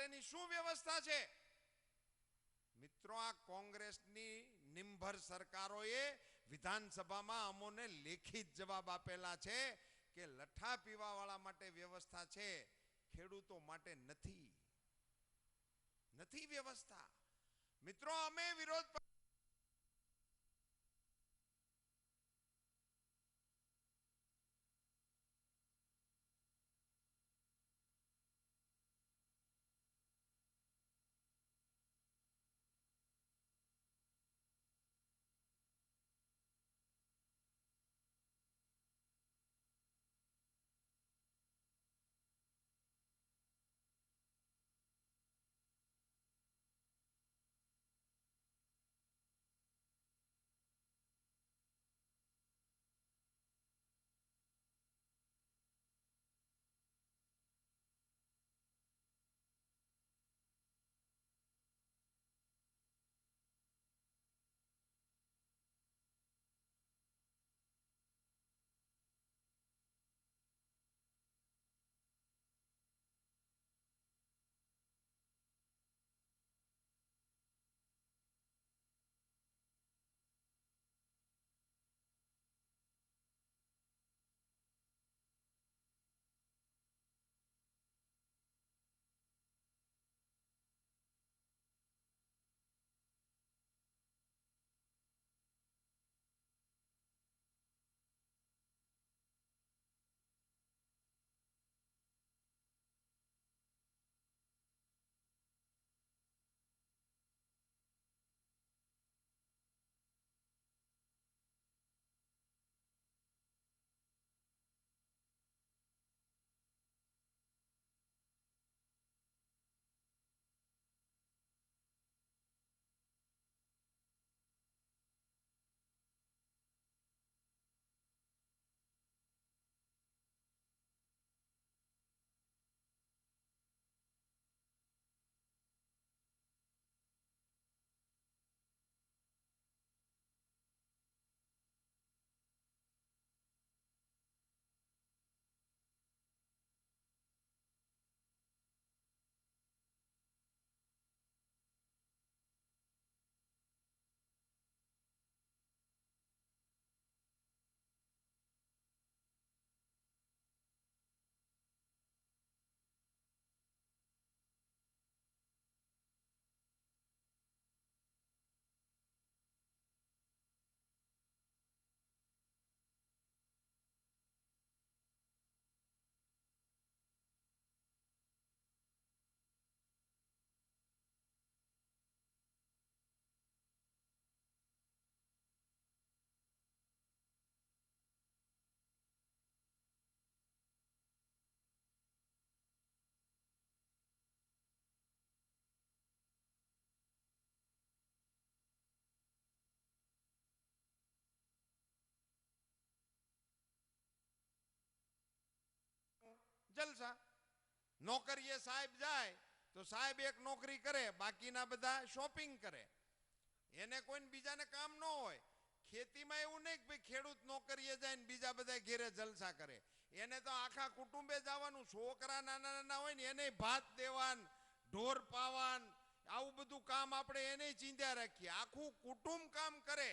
માટેની શું વ્યવસ્થા છે? મિત્રો, આ કોંગ્રેસની નિંભર સરકારોએ વિધાનસભામાં અમોને લેખિત જવાબ આપેલા છે કે લઠ્ઠા પીવાવાળા માટે વ્યવસ્થા છે, ખેડૂતો માટે નથી વ્યવસ્થા. મિત્રો, અમે વિરોધ જલસા. નોકરીએ સાહેબ જાય તો સાહેબ એક નોકરી કરે, બાકીના બધા શોપિંગ કરે. એને કોઈને બીજાને કામ ન હોય. ખેતીમાં એવું નહીં કે ભાઈ ખેડૂત નોકરીએ જાય ને બીજા બધા ઘેરે જલસા કરે. એને તો આખા કુટુંબે જવાનું. છોકરા નાના નાના હોય ને એને ભાત દેવાન, ઢોર પાવાન, આવું બધું કામ આપણે એને ચીંધ્યા રાખીએ. આખું કુટુંબ કામ કરે.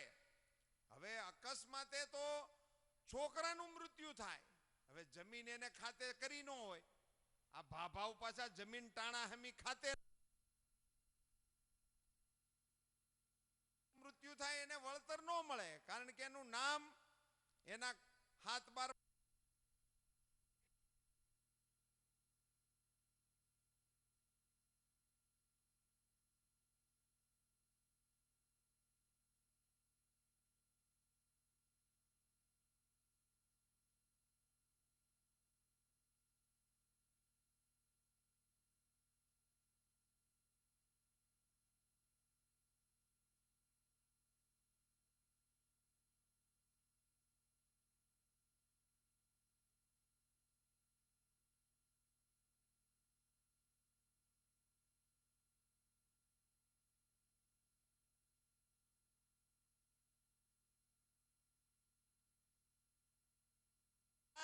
હવે અકસ્માતે તો છોકરાનું મૃત્યુ થાય. હવે જમીન એને ખાતે કરી ન હોય. આ ભાભાવ પાછા જમીન ટાણા હમી ખાતે મૃત્યુ થાય, એને વળતર ન મળે, કારણ કે એનું નામ એના હાથ બાર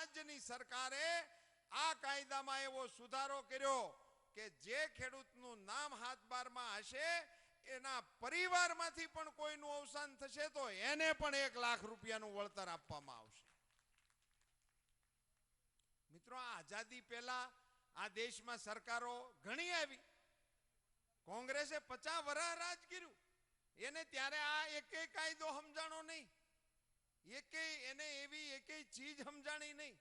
રાજ્યની સરકારે આ કાયદામાં એવો સુધારો કર્યો કે જે ખેડૂતનું નામ હાથ બારમાં હશે એના પરિવારમાંથી પણ કોઈનું અવસાન થશે તો એને પણ 1 લાખ રૂપિયાનું વળતર આપવામાં આવશે. મિત્રો, આ આઝાદી પહેલા આ દેશમાં સરકારો ઘણી આવી. કોંગ્રેસે 50 વર્ષ રાજ કર્યું. એને ત્યારે આ એકેય કાયદો સમજાણો નહીં, એને એવી એકેય ચીજ સમજાણી નહીં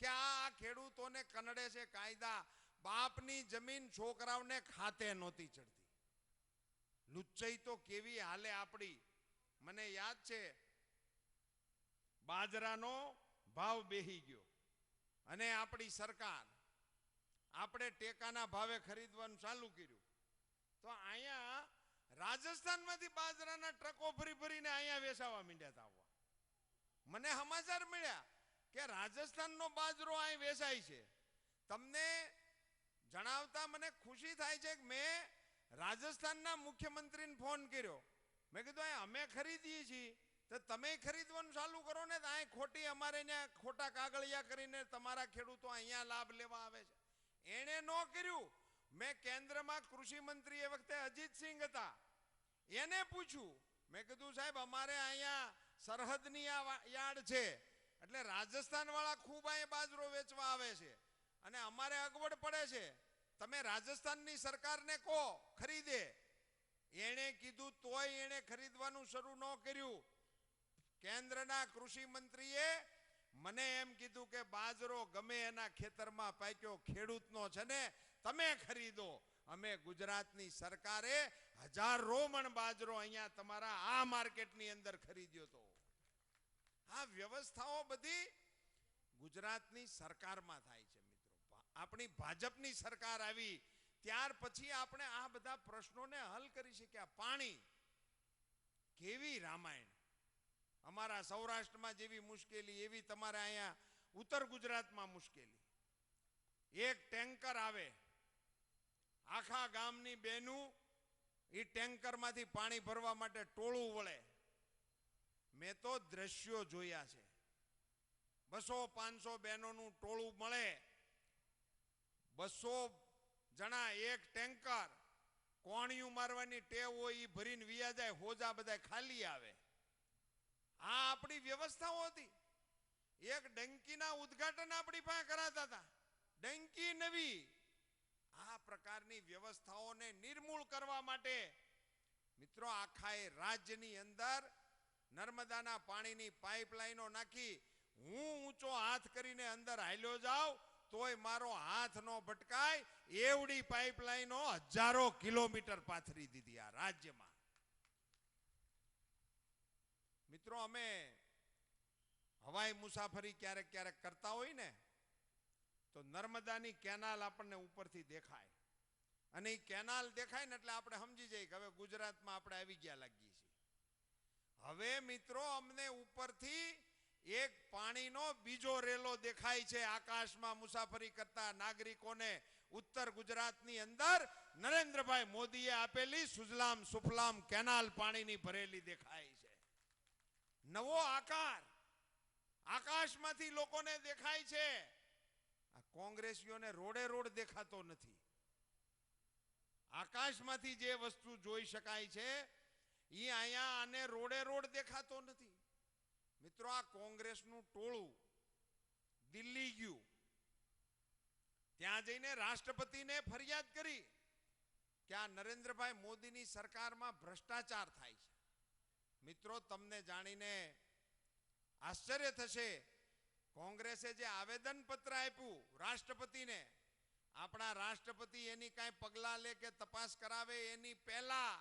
કે આ ખેડૂતોને કનડે છે કાયદા. બાપની જમીન છોકરાઓને ખાતે નહોતી ચડતી. લુચ્ચાઈ તો કેવી હાલે આપણી. મને યાદ છે બાજરાનો ભાવ બેહી ગયો અને આપણી સરકાર આપણે ટેકાના ભાવે ખરીદવાનું ચાલુ કર્યું તો અહીંયા રાજસ્થાનમાંથી બાજરાના ટ્રકો ભરી ભરીને અહીંયા વેચાવા માંડ્યા હતા. મને સમાચાર મળ્યા કે રાજસ્થાનનો બાજરો અહીં વેચાય છે. તમને જણાવતા મને ખુશી થાય છે કે મેં રાજસ્થાનના મુખ્યમંત્રીને ફોન કર્યો. મેં કીધું અમે ખરીદીએ છીએ તો તમે ખરીદવાનું ચાલુ કરો ને. તો અહીં ખોટી અમારે ત્યાં ખોટા કાગળિયા કરીને તમારા ખેડૂતો અહીંયા લાભ લેવા આવે છે. એણે ન કર્યું. મેં કેન્દ્રમાં કૃષિ મંત્રી એ વખતે અજીતસિંહ હતા, એને પૂછ્યું. મેં કીધું સાહેબ અમારે અહીંયા સરહદની આ યાર્ડ છે એટલે રાજસ્થાન વાળા ખૂબ અહીંયા બાજરો વેચવા આવે છે અને અમારે અગવડ પડે છે, તમે રાજસ્થાનની સરકારને કહો ખરીદે. એણે કીધું તોય એણે ખરીદવાનું શરૂ ન કર્યું. કેન્દ્રના કૃષિ મંત્રીએ મને એમ કીધું કે બાજરો ગમે એના ખેતરમાં પાક્યો ખેડૂતનો છે ને, તમે ખરીદો. અમે ગુજરાતની સરકારે 1000 મણ બાજરો અહીંયા તમારા આ માર્કેટની અંદર ખરીદ્યો તો. આ વ્યવસ્થાઓ બધી ગુજરાતની સરકારમાં થાય છે. મિત્રો, આપણી ભાજપની સરકાર આવી ત્યાર પછી આપણે આ બધા પ્રશ્નોને હલ કરી શક્યા. પાણી કેવી રામાયણ. અમારા સૌરાષ્ટ્રમાં જેવી મુશ્કેલી એવી તમારે અહીંયા ઉત્તર ગુજરાતમાં મુશ્કેલી. એક ટેન્કર આવે, આખા ગામની બહેનું એ ટેન્કરમાંથી પાણી ભરવા માટે ટોળું વળે. મેં તો દ્રશ્યો જોયા છે. 200-500 બહેનોનું ટોળું મળે, 200 જણા એક ટેન્કર. કોણિયું મારવાની ટેવ હોય એ ભરીને વિયા જાય, હોજા બધા ખાલી આવે. આ આપણી વ્યવસ્થાઓ હતી. એક ડંકીના ઉદ્ઘાટન આપણી પાસે કરાતા હતા, ડંકી નવી. આ પ્રકારની વ્યવસ્થાઓને નિર્મૂળ કરવા માટે મિત્રો આખા એ રાજ્યની અંદર નર્મદાના પાણીની પાઇપલાઈનો નાખી હું ઊંચો હાથ કરીને અંદર હાલ્યો જાઉં તોય મારો હાથ નો ભટકાય એવડી પાઇપલાઈનો 1000 કિલોમીટર પાથરી દીધી આ રાજ્યમાં. મિત્રો, અમે હવાઈ મુસાફરી ક્યારેક ક્યારેક કરતા હોય ને તો નર્મદાની કેનાલ આપણને ઉપરથી દેખાય અને એ કેનાલ દેખાય ને એટલે આપણે સમજી જઈએ કે હવે ગુજરાતમાં આપણે આવી ગયા લાગીએ છીએ. હવે મિત્રો અમને ઉપરથી એક પાણીનો બીજો રેલો દેખાય છે. આકાશમાં મુસાફરી કરતા નાગરિકોને ઉત્તર ગુજરાતની અંદર નરેન્દ્રભાઈ મોદીએ આપેલી સુજલામ સુફલામ કેનાલ પાણીની ભરેલી દેખાય છે. નવો આકાર આકાશમાંથી લોકોને દેખાય છે. આ કોંગ્રેસીઓને રોડે રોડ દેખાતો નથી. આકાશમાંથી જે વસ્તુ જોઈ શકાય છે એ અહીંયા આને રોડે રોડ દેખાતો નથી. મિત્રો, આ કોંગ્રેસનું ટોળું દિલ્હી ગયું, ત્યાં જઈને રાષ્ટ્રપતિને ફરિયાદ કરી કે આ નરેન્દ્રભાઈ મોદીની સરકારમાં ભ્રષ્ટાચાર થાય છે. મિત્રો, તમને જાણીને આશ્ચર્ય થશે, કોંગ્રેસે જે આવેદન પત્ર આપ્યું રાષ્ટ્રપતિને, આપણા રાષ્ટ્રપતિ એની કાંઈ પગલાં લે કે તપાસ કરાવે એની પહેલા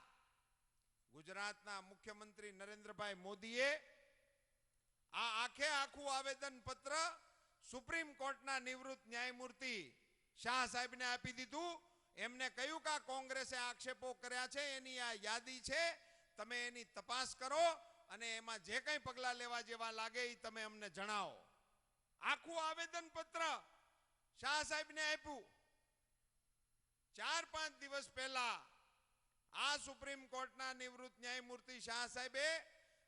ગુજરાતના મુખ્યમંત્રી નરેન્દ્રભાઈ મોદીએ આ આખું આવેદન પત્ર સુપ્રીમ કોર્ટના નિવૃત્ત ન્યાયમૂર્તિ શાહ સાહેબને આપી દીધું. એમને કહ્યું કે આ કોંગ્રેસે આક્ષેપો કર્યા છે એની આ યાદી છે, તમે એની તપાસ કરો અને એમાં જે કંઈ પગલાં લેવા જેવા લાગે એ તમે અમને જણાવો. આખું આવેદન પત્ર શાહ સાહેબને આપ્યું. 4-5 દિવસ પહેલા આ સુપ્રીમ કોર્ટના નિવૃત્ત ન્યાયમૂર્તિ શાહ સાહેબે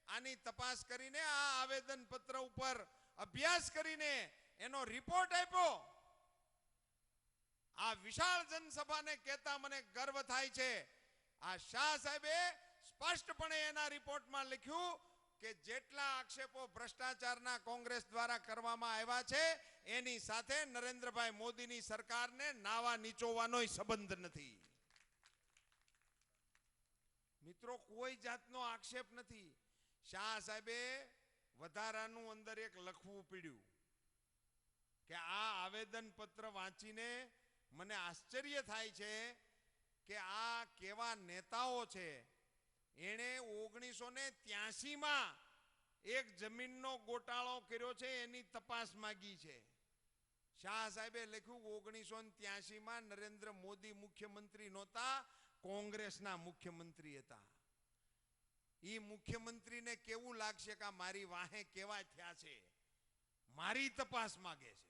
આની તપાસ કરીને આ આવેદન પત્ર ઉપર અભ્યાસ કરીને એનો રિપોર્ટ આપ્યો. આ વિશાળ જનસભાને કહેતા મને ગર્વ થાય છે. આ શાહ સાહેબે સ્પષ્ટપણે એના રિપોર્ટમાં લખ્યું કે જેટલા આક્ષેપો ભ્રષ્ટાચારના કોંગ્રેસ દ્વારા કરવામાં આવ્યા છે એની સાથે નરેન્દ્રભાઈ મોદીની સરકારને નાવા નીચોવાનો સંબંધ નથી. મિત્રો, કોઈ જાતનો આક્ષેપ નથી. શાહ સાહેબે વધારાનું અંદર એક લખવું પડ્યું કે આ આવેદન પત્ર વાંચીને મને આશ્ચર્ય થાય છે કે આ કેવા નેતાઓ છે. એણે 1983માં એક જમીનનો ગોટાળો કર્યો છે, એની તપાસ માંગી છે. શાહ સાહેબે લખ્યું 1983માં નરેન્દ્ર મોદી મુખ્યમંત્રી નહોતા, કોંગ્રેસના મુખ્યમંત્રી હતા. એ મુખ્યમંત્રીને કેવું લાગશે કે મારી વાહે કેવા થયા છે, મારી તપાસ માંગે છે.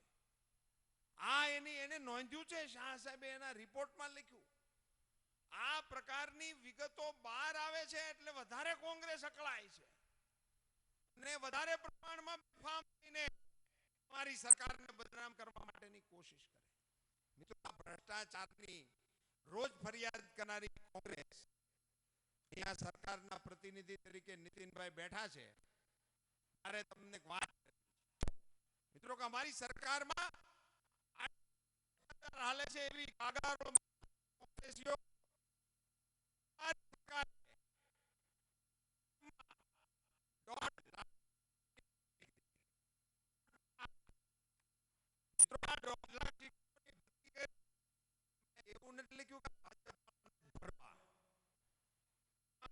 આ એને નોંધ્યું છે. શાહ સાહેબે એના રિપોર્ટમાં લખ્યું. આ પ્રકારની વિગતો બહાર આવે છે એટલે વધારે કોંગ્રેસ અકળાય છે અને વધારે પ્રમાણમાં બેફામ થઈને મારી સરકારને બદનામ કરવા માટેની કોશિશ કરે. મિત્રો, આ ભ્રષ્ટાચારની રોજ ફરિયાદ કરનારી કોંગ્રેસ અહીંયા સરકારના પ્રતિનિધિ તરીકે નીતિનભાઈ બેઠા છે. ત્યારે તમને એક વાત મિત્રો કે અમારી સરકારમાં હાલે છે એવી કાગારો કોંગ્રેસીઓ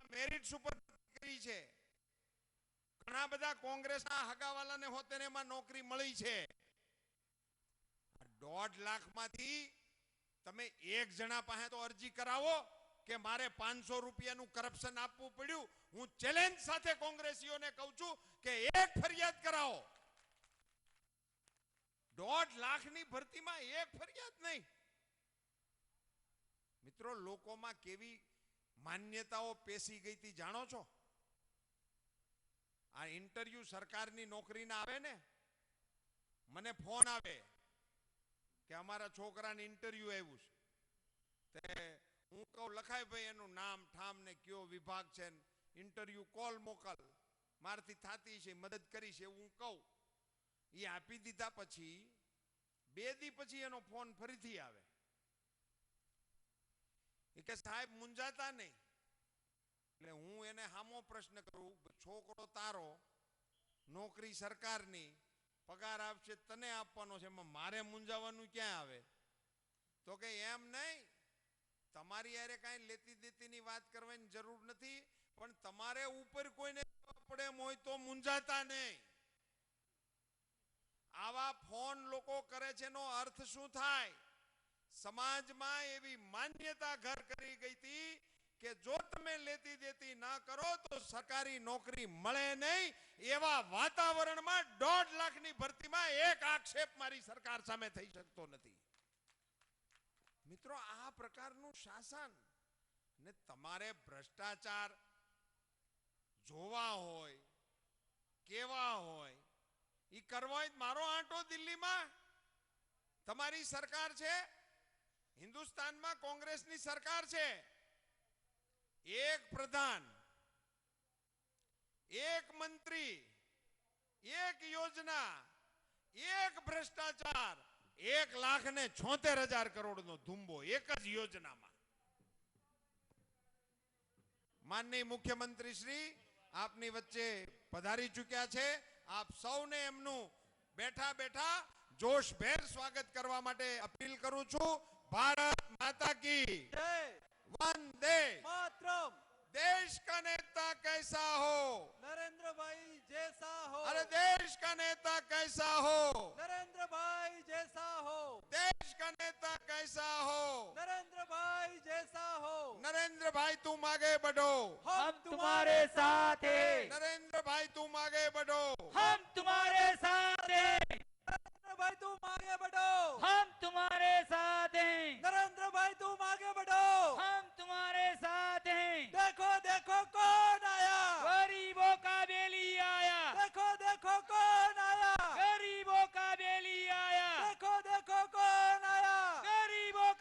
મેરિટ ઉપર કરી છે. ઘણા બધા કોંગ્રેસના હગાવાલાને હોતે એમાં નોકરી મળી છે. 1.5 લાખમાંથી તમે એક જણા પાસે તો અરજી કરાવો કે મારે 500 રૂપિયાનું કરપ્શન આપવું પડ્યું. હું ચેલેન્જ સાથે કોંગ્રેસીઓને કહું છું કે એક ફરિયાદ કરાવો. 1.5 લાખની ભરતીમાં એક ફરિયાદ નહીં. મિત્રો, લોકોમાં કેવી માન્યતાઓ પેસી ગઈ હતી જાણો છો? આ ઇન્ટરવ્યુ સરકારની નોકરીના આવે ને, મને ફોન આવે કે અમારા છોકરાને ઇન્ટરવ્યુ આવ્યું છે. તે હું કહું લખાય ભાઈ એનું નામ ઠામ ને કયો વિભાગ છે, ઇન્ટરવ્યુ કોલ મોકલ, મારથી થાતી છે મદદ કરી છે એવું હું કહું. એ આપી દીધા પછી 2 દી પછી એનો ફોન ફરીથી આવે કે સાહેબ મૂંઝાતા નહીં. એટલે હું એને સામો પ્રશ્ન કરું, છોકરો તારો, નોકરી સરકારની, પગાર આપશે તને આપવાનો છે, એમાં મારે મૂંઝાવાનું ક્યાં આવે? તો કે એમ નહીં, તમારી યારે કાંઈ લેતી દેતીની વાત કરવાની જરૂર નથી, પણ તમારે ઉપર કોઈને પડે એમ હોય તો મૂંઝાતા નહીં. આવા ફોન લોકો કરે છે એનો અર્થ શું થાય? સમાજમાં એવી માન્યતા ઘર કરી ગઈ હતી કે જો તમે લેતી દેતી ના કરો તો સરકારી નોકરી મળે નહીં. એવા વાતાવરણમાં 1.5 લાખની ભરતીમાં એક આક્ષેપ મારી સરકાર સામે થઈ શકતો નથી. મિત્રો, આ પ્રકારનું શાસન ને તમારે ભ્રષ્ટાચાર જોવા હોય, કેવા હોય, ઈ કરવા હોય. મારો આંટો દિલ્હીમાં તમારી સરકાર છે, હિન્દુસ્તાનમાં કોંગ્રેસની સરકાર છે. એક પ્રધાન, એક મંત્રી, એક યોજના, એક ભ્રષ્ટાચાર, 1,76,000 કરોડનો ધુંબો એક જ યોજનામાં. માનનીય મુખ્યમંત્રી શ્રી આપની વચ્ચે પધારી ચૂક્યા છે. આપ સૌને એમનું બેઠા બેઠા જોશભેર સ્વાગત કરવા માટે અપીલ કરું છું. भारत माता की जय, वंदे मातरम. देश का नेता कैसा हो? नरेंद्र भाई जैसा हो. अरे देश का नेता कैसा हो? नरेंद्र भाई जैसा हो. देश का नेता कैसा हो? नरेंद्र भाई जैसा हो. नरेंद्र भाई तुम आगे बढ़ो, हम तुम्हारे साथ हैं. नरेंद्र भाई तुम आगे बढ़ो, हम तुम्हारे साथ हैं. नरेंद्र भाई तुम आगे बढ़ो, हम तुम्हारे साथ हैं. नरेंद्र भाई तुम आगे बढ़ो, हम तुम्हारे साथ हैं. देखो देखो कौन आया, गरीबों का बेली आया. देखो देखो कौन आया, गरीबों का बेली आया. देखो देखो कौन आया, गरीबों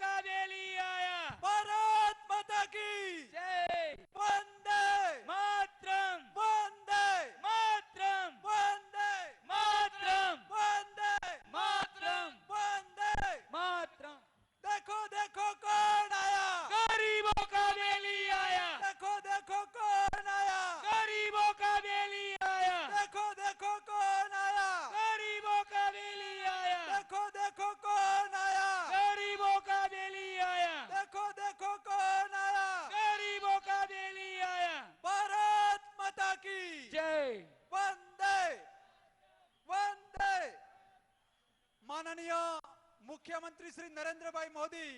મુખ્યમંત્રી શ્રી નરેન્દ્રભાઈ મોદી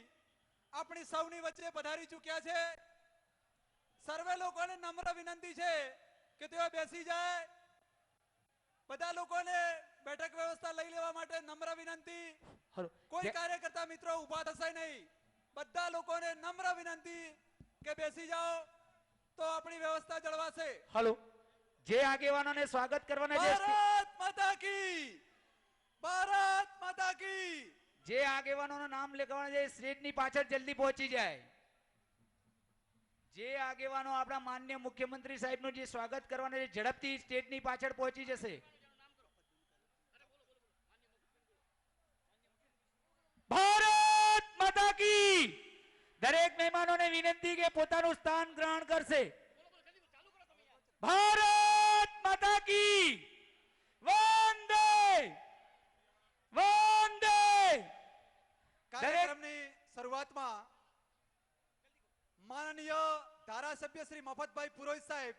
આપણી સૌની વચ્ચે પધારી ચૂક્યા છે. સર્વે લોકોને નમ્ર વિનંતી છે કે તેઓ બેસી જાય. બધા લોકોને બેઠક વ્યવસ્થા લઈ લેવા માટે નમ્ર વિનંતી. કોઈ કાર્યકર્તા મિત્રો ઊભા થશે નહીં. બધા લોકોને નમ્ર વિનંતી કે બેસી જાઓ તો આપણી વ્યવસ્થા જળવાશે. હલો, જે આગેવાનોને સ્વાગત કરવાના છે, ભારત માતા કી, ભારત માતા કી. જે આગેવાનોનું નામ લખવાના છે સ્ટેજની પાછળ જલ્દી પહોંચી જાય. જે આગેવાનો આપણા માનનીય મુખ્યમંત્રી સાહેબનું જે સ્વાગત કરવાના છે ઝડપથી સ્ટેજની પાછળ પહોંચી જશે. ભારત માતા કી. દરેક મહેમાનોને વિનંતી કે પોતાનું સ્થાન ગ્રહણ કરશે. ભારત માતા કી. વંદે વંદે. કાર્યક્રમની શરૂઆતમાં માનનીય ધારાસભ્ય શ્રી મફતભાઈ પુરોહિત સાહેબ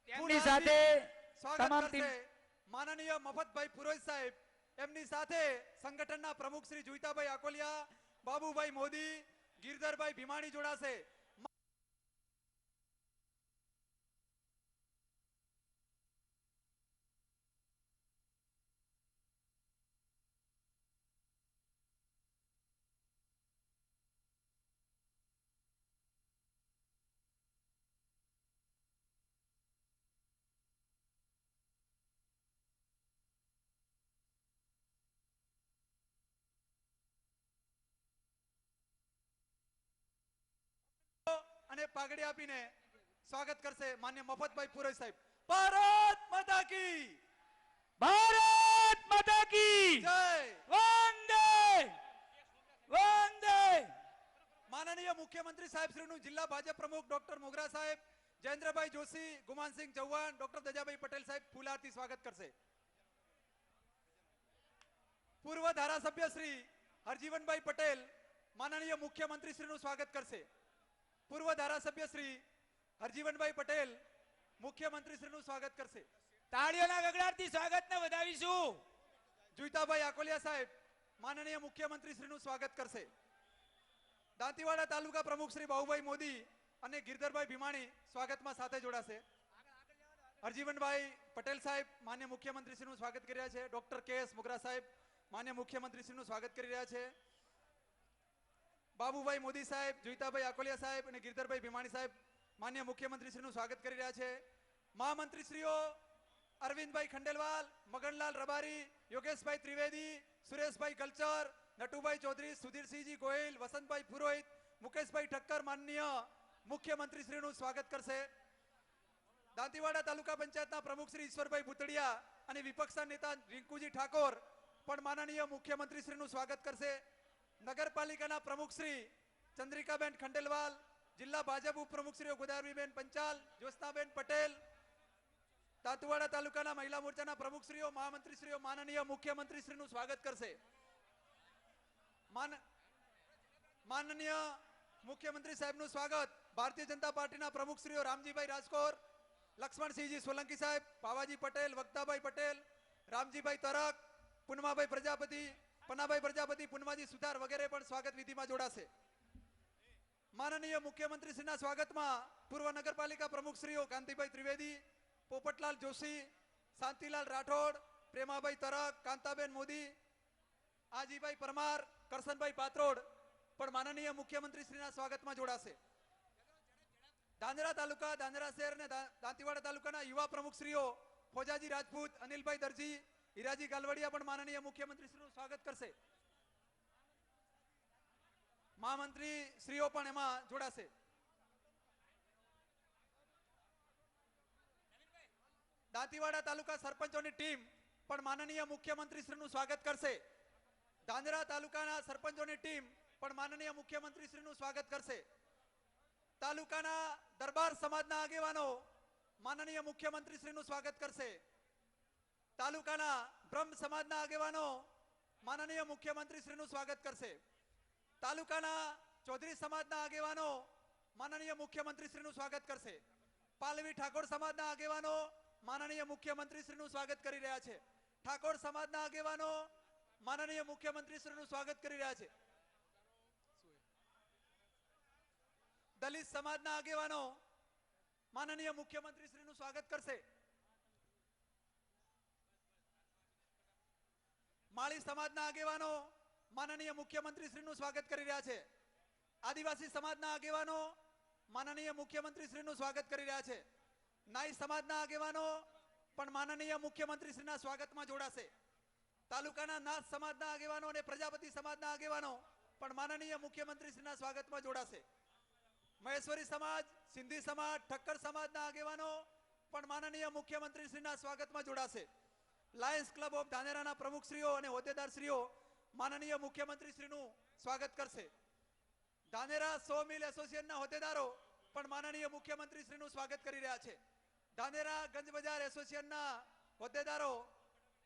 તેમની સાથે સ્વાગત તમામ કરશે. માનનીય મફતભાઈ પુરોહિત સાહેબ, એમની સાથે સંગઠનના પ્રમુખ શ્રી જોઈતાભાઈ આકોલિયા, બાબુભાઈ મોદી, ગિરધરભાઈ ભીમાણી જોડાશે. અને પાઘડી આપીને સ્વાગત કરશે માન્ય મફતભાઈ પુરોહિત સાહેબ. ભારત માતા કી, ભારત માતા કી જય. વંદે વંદે. માનનીય મુખ્યમંત્રી સાહેબ શ્રીનું જિલ્લા ભાજપ પ્રમુખ ડોક્ટર મોગરા સાહેબ, જયેન્દ્રભાઈ જોશી, ગુમાનસિંહ ચૌહાણ, ડોક્ટર દજાભાઈ પટેલ સાહેબ ફૂલહારથી સ્વાગત કરશે. પૂર્વ ધારાસભ્ય શ્રી હરજીવનભાઈ પટેલ માનનીય મુખ્યમંત્રી શ્રીનું સ્વાગત કરશે. પૂર્વ ધારાસભ્ય શ્રી હરજીવનભાઈ પટેલ મુખ્યમંત્રી શ્રીનું સ્વાગત કરશે. તાળીઓના ગગડાટથી સ્વાગતને વધાવીશું. જોઈતાભાઈ આકોલિયા સાહેબ માનનીય મુખ્યમંત્રી શ્રીનું સ્વાગત કરશે. દાંતીવાડા તાલુકા પ્રમુખ શ્રી બાબુભાઈ મોદી અને ગિરધરભાઈ ભીમાણી સ્વાગતમાં સાથે જોડાશે. હરજીવનભાઈ પટેલ સાહેબ માન્ય મુખ્યમંત્રી શ્રીનું સ્વાગત કરી રહ્યા છે. ડોક્ટર કે.એસ. મોગરા સાહેબ માન્ય મુખ્યમંત્રી શ્રીનું સ્વાગત કરી રહ્યા છે. બાબુભાઈ મોદી સાહેબ, જોઈતાભાઈ આકોલિયા સાહેબ અને ગિરધરભાઈ ભીમાણી સાહેબ માન્ય મુખ્યમંત્રી શ્રીનું સ્વાગત કરી રહ્યા છે. મહામંત્રી શ્રીઓ અરવિંદભાઈ ખંડેલવાલ, મગનલાલ રબારી, યોગેશભાઈ ત્રિવેદી, સુરેશભાઈ ગલચર, નટુભાઈ ચૌધરી, સુધીરસિંહજી ગોહિલ, વસંતભાઈ પુરોહિત, મુકેશભાઈ ઠક્કર માનનીય મુખ્યમંત્રી શ્રીનું સ્વાગત કરશે. દાંતીવાડા તાલુકા પંચાયતના પ્રમુખ શ્રી ઈશ્વરભાઈ ભૂતડિયા અને વિપક્ષના નેતા રિંકુજી ઠાકોર પણ માનનીય મુખ્યમંત્રી શ્રીનું સ્વાગત કરશે. નગરપાલિકાના પ્રમુખ શ્રી ચંદ્રિકાબેન ખંડેલવાલ, જિલ્લા ભાજપ ઉપપ્રમુખ શ્રી ગોદાવરીબેન પંચાલ, જ્યોત્સનાબેન પટેલ, દાંતીવાડા તાલુકાના મહિલા મોરચાના પ્રમુખ શ્રીઓ, મહામંત્રી શ્રીઓ માનનીય મુખ્યમંત્રી શ્રીનું સ્વાગત કરશે. માનનીય મુખ્યમંત્રી સાહેબનું સ્વાગત ભારતીય જનતા પાર્ટીના પ્રમુખ શ્રીઓ રામજીભાઈ રાજકોર, લક્ષ્મણસિંહજી સોલંકી સાહેબ, ભાવાજી પટેલ, વક્તાભાઈ પટેલ, રામજીભાઈ તરક, પુનમાભાઈ પ્રજાપતિ, પન્નાભાઈ પ્રજાપતિ, પુનમાજી સુધાર વગેરે પણ સ્વાગત વિધિમાં જોડાશે. માનનીય મુખ્યમંત્રી શ્રીના સ્વાગતમાં પૂર્વ નગરપાલિકા પ્રમુખ શ્રીઓ કાંતિભાઈ ત્રિવેદી, પોપટલાલ જોશી, શાંતિલાલ રાઠોડ, પ્રેમાભાઈ તરક, કાંતાબેન મોદી, આજીભાઈ પરમાર, કરશનભાઈ પાત્રોડ પણ માનનીય મુખ્યમંત્રી શ્રીના સ્વાગતમાં જોડાશે. ધાંધરા તાલુકા, ધાંધરા શહેર અને દાંતીવાડા તાલુકાના યુવા પ્રમુખ શ્રીઓ ફોજાજી રાજપૂત, અનિલભાઈ દરજી, હીરાજી ગાલવડિયા પણ માનનીય મુખ્યમંત્રી શ્રીનું સ્વાગત કરશે. મહામંત્રી શ્રીઓ પણ એમાં જોડાશે. દાંતીવાડા તાલુકા સરપંચોની ટીમ પણ માનનીય મુખ્યમંત્રી શ્રીનું સ્વાગત કરશે. ધાંધરા તાલુકાના સરપંચોની ટીમ પણ માનનીય મુખ્યમંત્રી શ્રીનું સ્વાગત કરશે. તાલુકાના દરબાર સમાજના આગેવાનો માનનીય મુખ્યમંત્રી શ્રીનું સ્વાગત કરશે. તાલુકાના બ્રહ્મ સમાજના આગેવાનો માનનીય મુખ્યમંત્રી શ્રીનું સ્વાગત કરશે. તાલુકાના ચૌધરી સમાજના આગેવાનો માનનીય મુખ્યમંત્રી શ્રીનું સ્વાગત કરશે. પાલવી ઠાકોર સમાજના આગેવાનો માનનીય મુખ્યમંત્રીશ્રીનું સ્વાગત કરી રહ્યા છે. ઠાકોર સમાજના આગેવાનો માનનીય મુખ્યમંત્રીશ્રીનું સ્વાગત કરી રહ્યા છે. દલિત સમાજના આગેવાનો માનનીય મુખ્યમંત્રીશ્રીનું સ્વાગત કરશે. માળી સમાજના આગેવાનો માનનીય મુખ્યમંત્રીશ્રીનું સ્વાગત કરી રહ્યા છે. આદિવાસી સમાજના આગેવાનો માનનીય મુખ્યમંત્રીશ્રીનું સ્વાગત કરી રહ્યા છે. નાઈ સમાજના આગેવાનો પણ માનનીય મુખ્યમંત્રીશ્રીના સ્વાગતમાં જોડાશે. તાલુકાના નાથ સમાજના આગેવાનો અને પ્રજાપતિ સમાજના આગેવાનો પણ માનનીય મુખ્યમંત્રીશ્રીના સ્વાગતમાં જોડાશે. મહેશ્વરી સમાજ, સિંધી સમાજ, ઠક્કર સમાજના આગેવાનો પણ માનનીય મુખ્યમંત્રીશ્રીના સ્વાગતમાં જોડાશે. લાયન્સ ક્લબ ઓફ ધાનેરાના પ્રમુખશ્રીઓ અને હોદ્દેદારશ્રીઓ માનનીય મુખ્યમંત્રીશ્રીનું સ્વાગત કરશે. ધાનેરા સો મિલ એસોસિએશનના હોદ્દેદારો પણ માનનીય મુખ્યમંત્રીશ્રીનું સ્વાગત કરી રહ્યા છે. ધાનેરા ગંજ બજાર એસોસિએશનના હોદ્દેદારો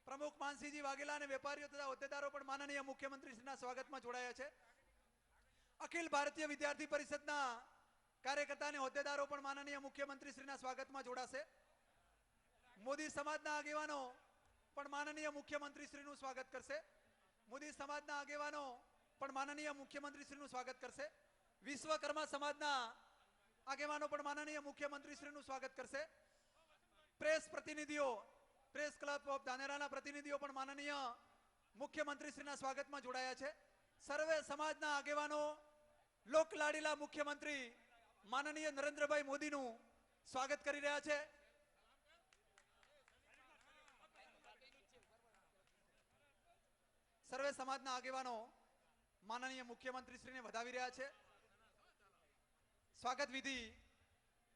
પ્રમુખ માનસિંહજી વાઘેલા અને વેપારીઓ તથા હોદ્દેદારો પણ માનનીય મુખ્યમંત્રીશ્રીના સ્વાગતમાં જોડાયા છે. અખિલ ભારતીય વિદ્યાર્થી પરિષદના કાર્યકર્તા અને હોદ્દેદારો પણ માનનીય મુખ્યમંત્રીશ્રીના સ્વાગતમાં જોડાશે. મોદી સમાજના આગેવાનો પણ માનનીય મુખ્યમંત્રીશ્રીનું સ્વાગત કરશે. મોદી સમાજના આગેવાનો પણ માનનીય મુખ્યમંત્રીશ્રીનું સ્વાગત કરશે. વિશ્વકર્મા સમાજના આગેવાનો પણ માનનીય મુખ્યમંત્રીશ્રીનું સ્વાગત કરશે. પ્રેસ પ્રતિનિધિઓ, પ્રેસ ક્લબ ઓફ ધાનેરાના પ્રતિનિધિઓ પણ માનનીય મુખ્યમંત્રીશ્રીના સ્વાગતમાં જોડાયા છે. સર્વે સમાજના આગેવાનો લોકલાડીલા મુખ્યમંત્રી માનનીય નરેન્દ્રભાઈ મોદીનું સ્વાગત કરી રહ્યા છે. સર્વે સમાજના આગેવાનો માનનીય મુખ્યમંત્રીશ્રીને વધાવી રહ્યા છે. સ્વાગત વિધિ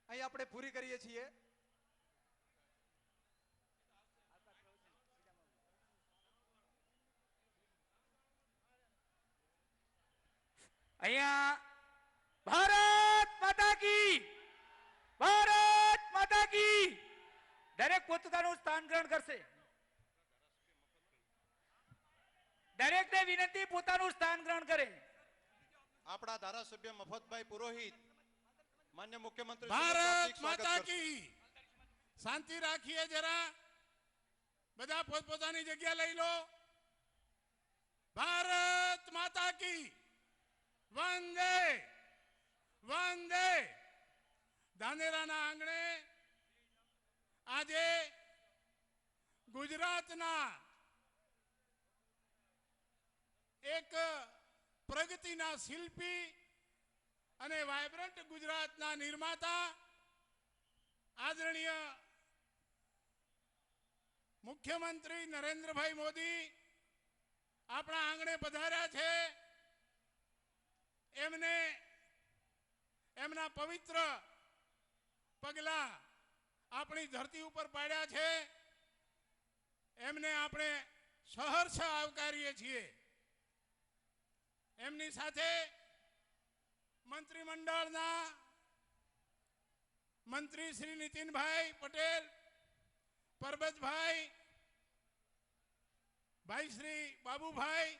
અહીં આપણે પૂરી કરીએ છીએ. અહીંયા ભારત માતા કી, ભારત માતા કી. દરેક પોતાનું સ્થાન ગ્રહણ કરશે. દરેકને વિનંતી પોતાનું સ્થાન ગ્રહણ કરે. આપણા ધારાસભ્ય મફતભાઈ પુરોહિત માન્ય મુખ્યમંત્રી ભારત માતા કી. શાંતિ રાખીએ જરા, બધા પોતપોતાની જગ્યા લઈ લો. ભારત માતા કી. વંદે વંદે. ધાનેરાના આંગણે આજે ગુજરાતના એક પ્રગતિના શિલ્પી અને વાયબ્રન્ટ ગુજરાતના નિર્માતા આદરણીય મુખ્યમંત્રી નરેન્દ્રભાઈ મોદી આપણા આંગણે પધાર્યા છે. એમને એમના પવિત્ર પગલા આપણી ધરતી ઉપર પાડ્યા છે. એમને આપણે સહર્ષ આવકારીએ છીએ. એમની સાથે મંત્રીમંડળના મંત્રી શ્રી નીતિનભાઈ પટેલ, પરબતભાઈ, ભાઈ શ્રી બાબુભાઈ,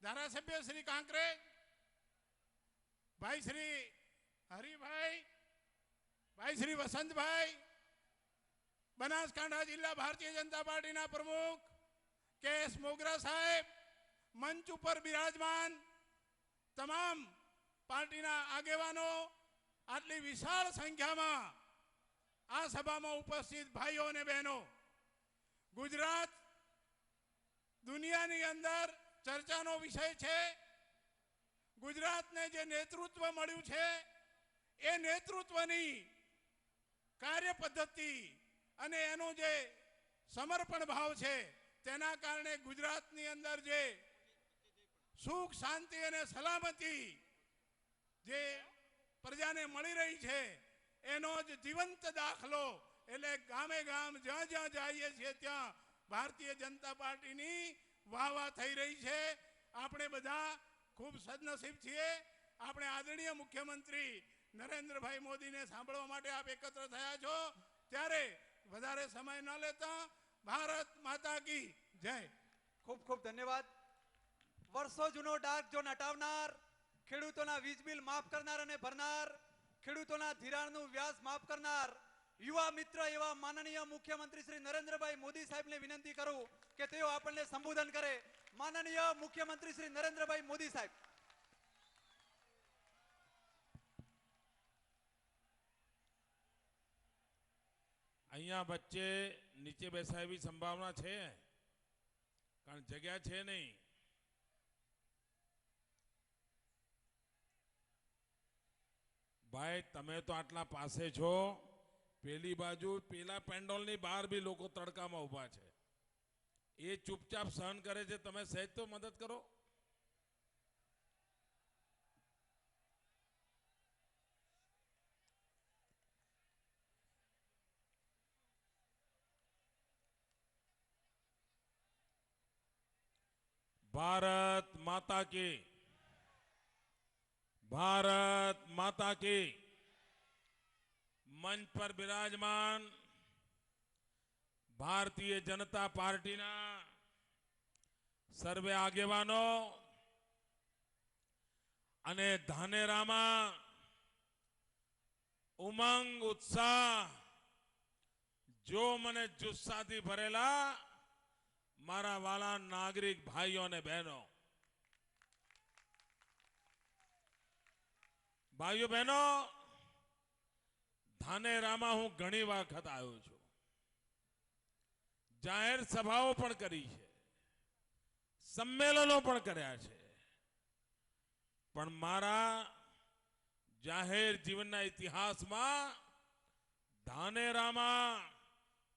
ધારાસભ્ય શ્રી કાંકરેજ, ભાઈ શ્રી હરિભાઈ, ભાઈ શ્રી વસંતભાઈ, બનાસકાંઠા જિલ્લા ભારતીય જનતા પાર્ટીના પ્રમુખ કે.એસ. મોગરા સાહેબ, મંચ ઉપર બિરાજમાન તમામ પાર્ટીના આગેવાનો, આટલી વિશાળ સંખ્યામાં આ સભામાં ઉપસ્થિત ભાઈઓ અને બહેનો, ગુજરાત દુનિયાની અંદર ચર્ચાનો વિષય છે. ગુજરાતને જે નેતૃત્વ મળ્યું છે એ નેતૃત્વની કાર્ય પદ્ધતિ અને એનો જે સમર્પણ ભાવ છે તેના કારણે ગુજરાતની અંદર જે સુખ, શાંતિ અને સલામતી જે પ્રજાને મળી રહી છે એનો જ જીવંત દાખલો. એટલે ગામે ગામ જ્યાં જ્યાં જઈએ છીએ ત્યાં ભારતીય જનતા પાર્ટીની વાહ થઈ રહી છે. આપણે બધા ખૂબ સદનસીબ છીએ. આપણે આદરણીય મુખ્યમંત્રી નરેન્દ્રભાઈ મોદીને સાંભળવા માટે આપ એકત્ર થયા છો. ત્યારે વધારે સમય ન લેતા ભારત માતા કી જય. ખૂબ ખૂબ ધન્યવાદ. વર્ષો જૂનો ડાક જો હટાવનાર, ખેડૂતોના વીજ બિલ માફ કરનાર અને ભરનાર, ખેડૂતોના ધિરાણનું વ્યાજ માફ કરનાર યુવા મિત્ર એવા માનનીય મુખ્યમંત્રી શ્રી નરેન્દ્રભાઈ મોદી સાહેબને વિનંતી કરું કે તેઓ આપણને સંબોધન કરે. માનનીય મુખ્યમંત્રી શ્રી નરેન્દ્રભાઈ મોદી સાહેબ. અહીંયા વચ્ચે નીચે બેસાય એવી સંભાવના છે, કારણ જગ્યા છે નહીં. ભાઈ તમે તો આટલા પાસે છો, પેલી બાજુ પેલા પેન્ડોલની બહાર બી લોકો તડકામાં ઊભા છે, એ ચૂપચાપ સહન કરે છે, તમે સહેજ તો મદદ કરો. भारत माता की, भारत माता की. मंच पर विराजमान भारतीय जनता पार्टी ना सर्वे आगेवानो अने धानेरामा उमंग उत्साह जो मने जुस्साथी भरेला मारा वाला नागरिक भाइयों ने बहनों, भाइयों बहनों, धानेरामा हूं घणी वखत आयो छुं, जाहिर सभाओं पण करी छे, सम्मेलनों पण कर्या छे, पण मारा जाहिर जीवनना इतिहासमां धानेरामा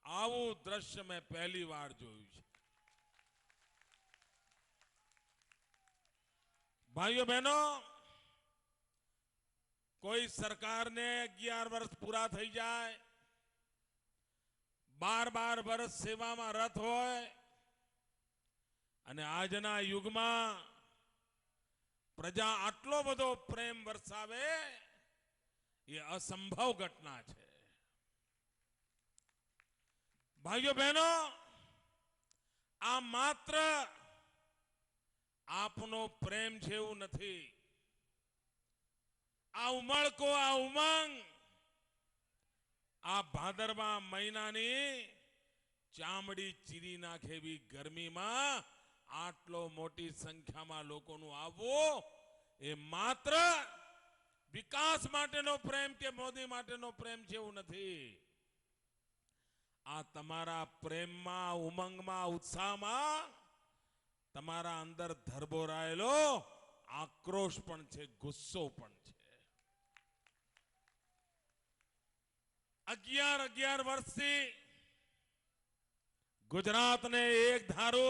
आवुं दृश्य मैं पहली वार जोयुं छे. भाइयों बहनों, कोई सरकार ने 11 वर्ष पूरा थई जाए, 12 वर्ष सेवा में रत होय अने आजना युग में प्रजा आटलो बधो प्रेम वरसावे, ये असंभव घटना है. भाइयों बहनों, आ मात्र आपनो प्रेम छे एवुं नथी, आ उमळको, आ उमंग आ भादरवा महीनानी चामड़ी चीरी नाखे एवी गर्मी में आटलो मोटी संख्या में लोकोनुं आववुं ए मात्र विकास माटेनो प्रेम के मोदी माटेनो प्रेम छे एवुं नथी. आ तमारा प्रेम में, उमंग में, उत्साह में तमारा अंदर धरबोरायेलो आक्रोश पण छे, गुस्सो पण छे. 11 वर्षथी गुजरात ने एक धारो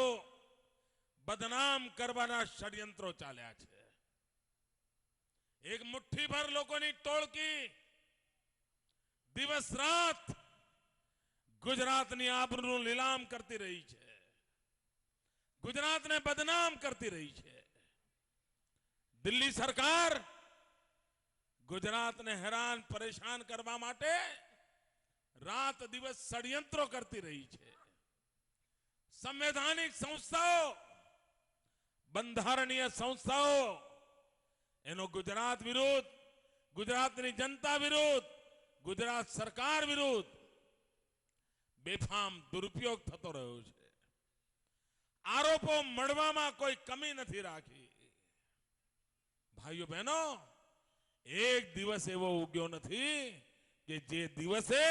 बदनाम करवाना षड्यंत्रो चाल्या छे. एक मुठ्ठी भर लोकोनी टोळकी दिवस रात गुजरातनी आबरूनुं लीलाम करती रही छे, गुजरात ने बदनाम करती रही है. दिल्ली सरकार गुजरात ने हैरान परेशान करवा माटे रात दिवस षड्यंत्रो करती रही है. संवैधानिक संस्थाओं, बंधारणीय संस्थाओं एनो गुजरात विरुद्ध, गुजरातनी जनता विरुद्ध, गुजरात सरकार विरुद्ध बेफाम दुरुपयोग थतो रह्यो छे. आरोपों मळवामां कोई कमी नहीं राखी. भाइयों बहनों, एक दिवस एवो उग्यो नहीं कि जे दिवसे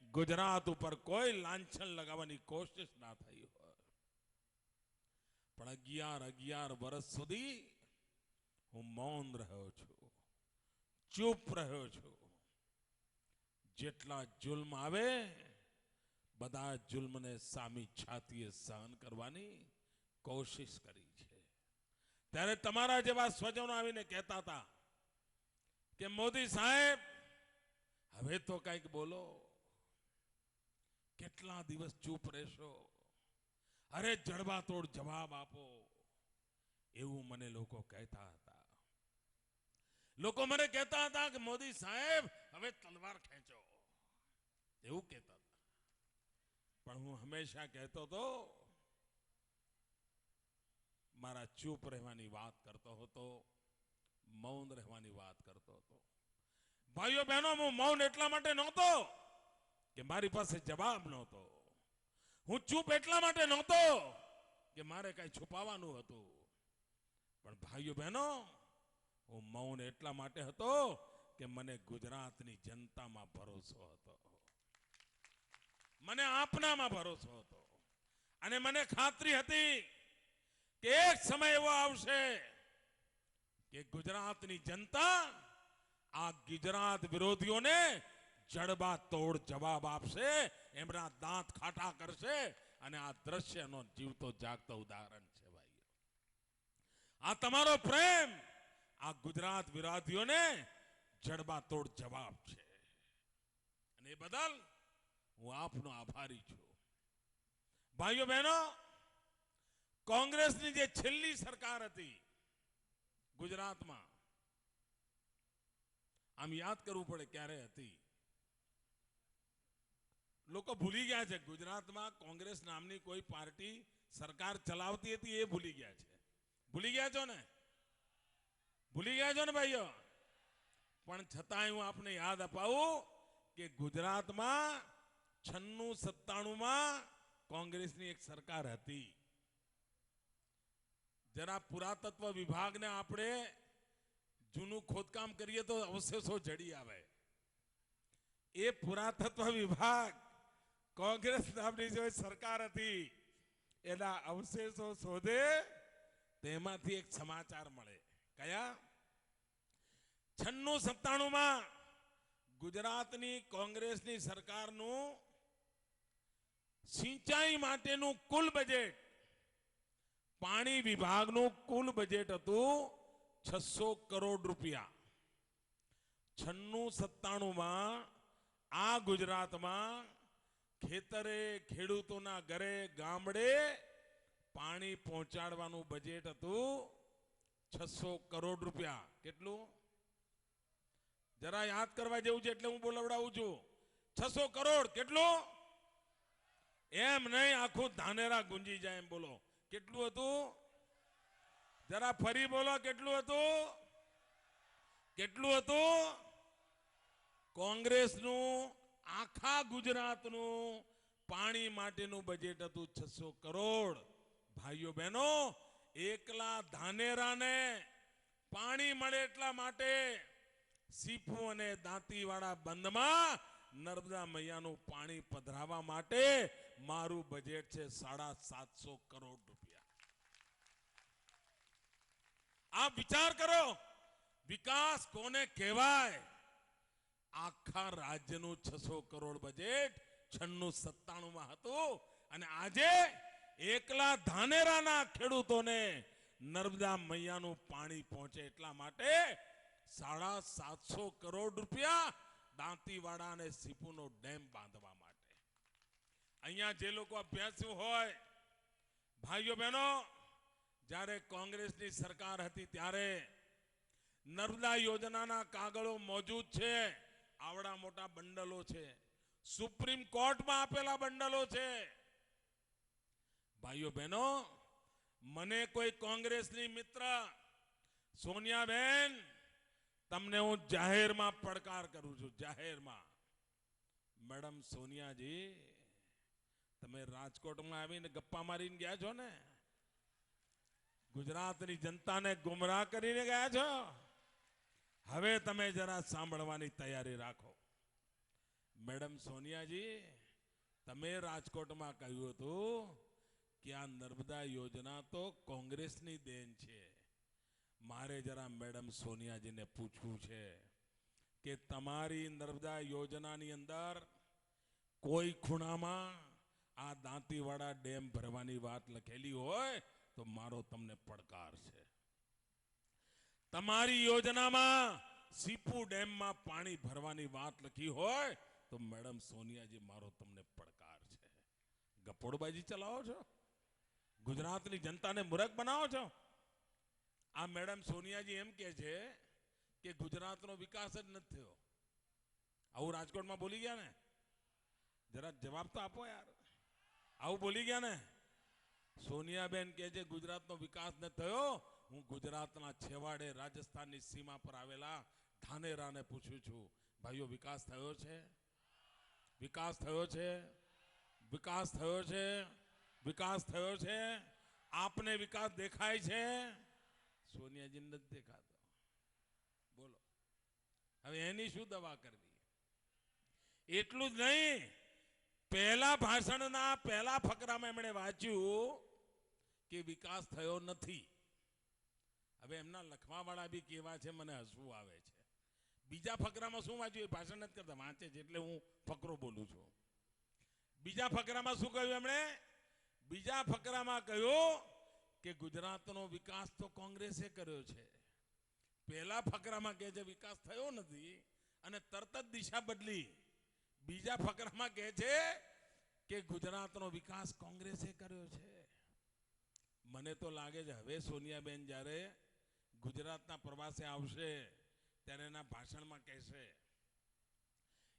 गुजरात पर कोई लांछन लगावानी कोशिश ना थई होय. पण 11 वर्ष सुधी हूँ मौन रह्यो छुं, चूप रह्यो छुं. जेटला जुल्म आवे बधा जुल्म ने सामी छातीए सहन करवानी कोशिश करी है. त्यारे तमारा जेवा स्वजनो आवीने कहता था कि मोदी साहेब हवे तो कंईक बोलो, केटला दिवस चूप रहेशो, अरे जड़बातोड़ जवाब आपो, एवं मने लोको कहता था. लोको मने कहता था कि मोदी साहेब हवे तलवार खेंचो, एवं कहता था. पण हूँ हमेशा कहतो तो मारा चूप रहवानी बात करतो होतो, मौन रहवानी बात करतो होतो. ભાઈઓ બહેનો, હું મૌન એટલા માટે નહોતો કે મારી પાસે જવાબ નહોતો. હું ચૂપ એટલા માટે નહોતો કે મારે કઈ છુપાવવાનું હતું. પણ ભાઈઓ બહેનો, હું મૌન એટલા માટે હતો કે મને ગુજરાતની જનતામાં ભરોસો હતો, મને આપનામાં ભરોસો હતો. અને મને ખાતરી હતી કે એક સમય એવો આવશે કે ગુજરાતની જનતા આ ગુજરાત વિરોધીઓને જડબા તોડ જવાબ આપશે, એમના દાંત ખાટા કરશે. અને આ દ્રશ્યનો જીવતો જાગતો ઉદાહરણ છે ભાઈઓ. આ તમારો પ્રેમ આ ગુજરાત વિરોધીઓને જડબા તોડ જવાબ છે. અને એ બદલ હું આપનો આભારી છું. ભાઈઓ બહેનો, કોંગ્રેસની જે છેલ્લી સરકાર હતી ગુજરાતમાં, આમ યાદ કરવું પડે ક્યારે હતી. લોકો ભૂલી ગયા છે ગુજરાતમાં કોંગ્રેસ નામની કોઈ પાર્ટી સરકાર ચલાવતી હતી, એ ભૂલી ગયા છે. ભૂલી ગયા છો ને? ભૂલી ગયા છો ને ભાઈઓ? પણ છતાંય હું આપને યાદ અપાવું કે ગુજરાતમાં 96-97માં કોંગ્રેસની એક સરકાર હતી. જરા પુરાતત્વ વિભાગને આપણે જૂનું ખોદકામ કરીએ તો અવશેષો જડી આવે. એ પુરાતત્વ વિભાગ કોંગ્રેસ નામની જે સરકાર હતી એના અવશેષો શોધે, તેમાંથી એક સમાચાર મળે. કયા? 96-97માં ગુજરાતની કોંગ્રેસની સરકારનું સિંચાઈ માટેનું કુલ બજેટ, પાણી વિભાગનું કુલ બજેટ હતું 600 કરોડ રૂપિયા. 96-97માં આ ગુજરાતમાં ખેતરે, ખેડૂતોના ઘરે, ગામડે પાણી પહોંચાડવાનું બજેટ હતું 600 કરોડ રૂપિયા. કેટલું? જરા યાદ કરવા જેવું છે એટલે હું બોલાવડાવું છું. 600 કરોડ. કેટલું? એમ નહીં, આખું ધાનેરા ગુંજી જાય એમ બોલો. કેટલું હતું? જરા ફરી બોલો. કેટલું હતું? કેટલું હતું? કોંગ્રેસનું આખા ગુજરાતનું પાણી માટેનું બજેટ હતું 600 કરોડ. ભાઈઓ બહેનો, એકલા ધાનેરાને પાણી મળે એટલા માટે સીપુ અને દાંતીવાડા બંધમાં નર્મદા મૈયાનું પાણી પધરાવવા માટે મારું બજેટ છે 750 કરોડ રૂપિયા. આપ વિચાર કરો, વિકાસ કોને કહેવાય? આખા રાજ્યનું 600 કરોડ બજેટ 96-97માં હતું. અને આજે એકલા ધાનેરાના ખેડૂતોને નર્મદા મૈયાનું પાણી પહોંચે એટલા માટે 750 કરોડ રૂપિયા દાંતીવાડા અને સીપુનો ડેમ બાંધવા માટે. અહીંયા જે લોકો અભ્યાસુ હોય, ભાઈઓ બહેનો, જ્યારે કોંગ્રેસની સરકાર હતી ત્યારે નર્મદા યોજનાના કાગળો મોજૂદ છે. આવડા મોટા બંડલો છે, સુપ્રીમ કોર્ટમાં આપેલા બંડલો છે. ભાઈઓ બહેનો, મને કોઈ કોંગ્રેસની મિત્ર સોનિયાબેન, તમને હું જાહેરમાં પડકાર કરું છું, જાહેરમાં. મેડમ સોનિયાજી, તમે રાજકોટમાં આવીને ગપ્પા મારીને ગયા છો ને, ગુજરાતની જનતાને ગુમરાહ કરીને ગયા છો. હવે તમે જરા સાંભળવાની તૈયારી રાખો. મેડમ સોનિયાજી, તમે રાજકોટમાં કહ્યું હતું કે આ નર્મદા યોજના તો કોંગ્રેસની દેન છે. મારે જરા મેડમ સોનિયાજીને પૂછવું છે કે તમારી નર્મદા યોજનાની અંદર કોઈ ખૂણામાં આ દાંતીવાડા ડેમ ભરવાની વાત લખેલી હોય તો મારો તમને પડકાર છે. તમારી યોજનામાં સીપુ ડેમમાં પાણી ભરવાની વાત લખી હોય તો મેડમ સોનિયાજી, મારો તમને પડકાર છે. ગપોડબાજી ચલાવો છો, ગુજરાતની જનતાને મૂર્ખ બનાવો છો. આ મેડમ સોનિયાજી એમ કહે છે કે ગુજરાતનો વિકાસ જ નથી થયો. આવું રાજકોટમાં બોલી ગયા ને? જરા જવાબ તો આપો યાર. આવું બોલી ગયા ને? સોનિયાબેન કહે છે ગુજરાતનો વિકાસ ન થયો. હું ગુજરાતના છેવાડે રાજસ્થાનની સીમા પર આવેલા ધાનેરાને પૂછું છું, ભાઈઓ વિકાસ થયો છે? વિકાસ થયો છે? વિકાસ થયો છે? વિકાસ થયો છે? આપને વિકાસ દેખાય છે? સોનિયાજી નથી દેખાતો. બોલો હવે એની શું દવા કરવી? એટલું જ નહીં, પહેલા ભાષણના પહેલા ફકરામાં એમણે વાંચ્યું કે વિકાસ થયો નથી. હવે એમના લખવાવાળા બી કેવા છે, મને હસવું આવે છે. બીજા ફકરામાં શું વાંચ્યું? એ ભાષણ નથી કરતા, વાંચે છે એટલે હું ફકરો બોલું છું. બીજા ફકરામાં શું કહ્યું એમણે? બીજા ફકરામાં કહ્યું કે ગુજરાતનો વિકાસ તો કોંગ્રેસે કર્યો છે. પહેલા ફકરામાં કહે છે વિકાસ થયો નથી અને તરત જ દિશા બદલી. બીજા ફકરામાં કહે છે કે ગુજરાતનો વિકાસ કોંગ્રેસે કર્યો છે. મને તો લાગે છે હવે સોનિયાબેન જ્યારે ગુજરાતના પ્રવાસે આવશે ત્યારે એના ભાષણમાં કહેશે,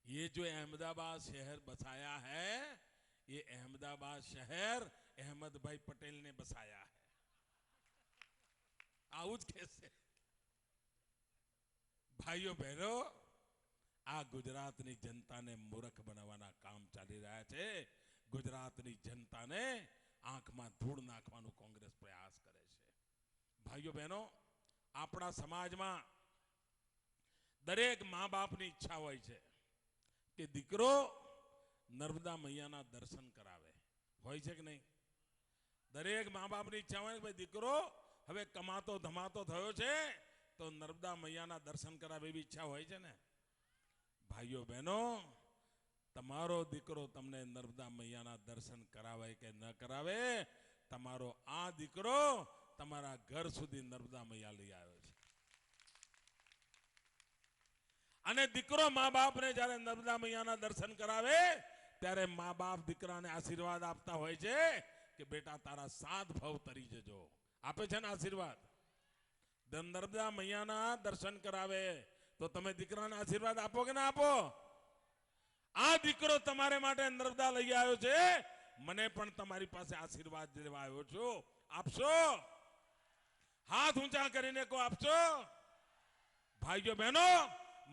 ये जो अहमदाबाद शहर बसाया है, ये अहमदाबाद शहर अहमद भाई पटेल ने बसाया है. આવું જ કહેશે. ભાઈઓ બહેનો, આ ગુજરાતની જનતાને મૂર્ખ બનાવવાના કામ ચાલી રહ્યા છે. ગુજરાતની જનતાને આંખમાં ધૂળ નાખવાનો કોંગ્રેસ પ્રયાસ કરે છે. ભાઈઓ બહેનો, આપણા સમાજમાં દરેક મા બાપની ઈચ્છા હોય છે કે દીકરો નર્મદા મૈયાના દર્શન કરાવે. હોય છે કે નહીં? દરેક મા બાપની ઈચ્છા હોય કે ભાઈ દીકરો હવે કમાતો ધમાતો થયો છે તો નર્મદા મૈયાના દર્શન કરાવે, એવી ઈચ્છા હોય છે ને? ભાઈઓ બહેનો, તમારો દીકરો તમને નર્મદા મૈયાના દર્શન કરાવે કે ન કરાવે, તમારો આ દીકરો તમારા ઘર સુધી નર્મદા મૈયા લઈ આવ્યો છે. અને દીકરો મા બાપને જ્યારે નર્મદા મૈયાના દર્શન કરાવે ત્યારે મા બાપ દીકરાને આશીર્વાદ આપતા હોય છે કે બેટા તારા 7 ભવ તરી જજો. આપે છે ને આશીર્વાદ? નર્મદા મૈયાના દર્શન કરાવે તો તમે દીકરાને આશીર્વાદ આપો કે ના આપો? આ દીકરો તમારે માટે નર્મદા લઈ આવ્યો છે, મને પણ તમારી પાસે આશીર્વાદ લેવા આવ્યો છું. આપશો? હાથ ઊંચા કરીને કો આપશો? ભાઈઓ બહેનો,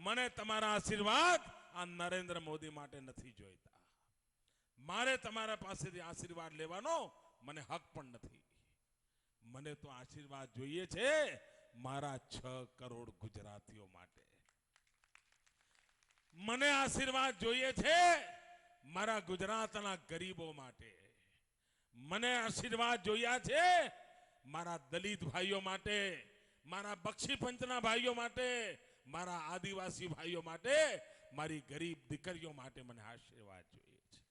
મને તમારા આશીર્વાદ આ નરેન્દ્ર મોદી માટે નથી જોઈતા. મારે તમારા પાસેથી આશીર્વાદ લેવાનો મને હક પણ નથી. મને તો આશીર્વાદ જોઈએ છે મારા 6 કરોડ ગુજરાતીઓ માટે. મને આશીર્વાદ જોઈએ છે મારા ગુજરાતના ગરીબો માટે. મને આશીર્વાદ જોયા છે મારા દલિત ભાઈઓ માટે, મારા બક્ષી પંચના ભાઈઓ માટે, મારા આદિવાસી ભાઈઓ માટે, મારી ગરીબ દીકરીઓ માટે મને આશીર્વાદ જોઈએ છે.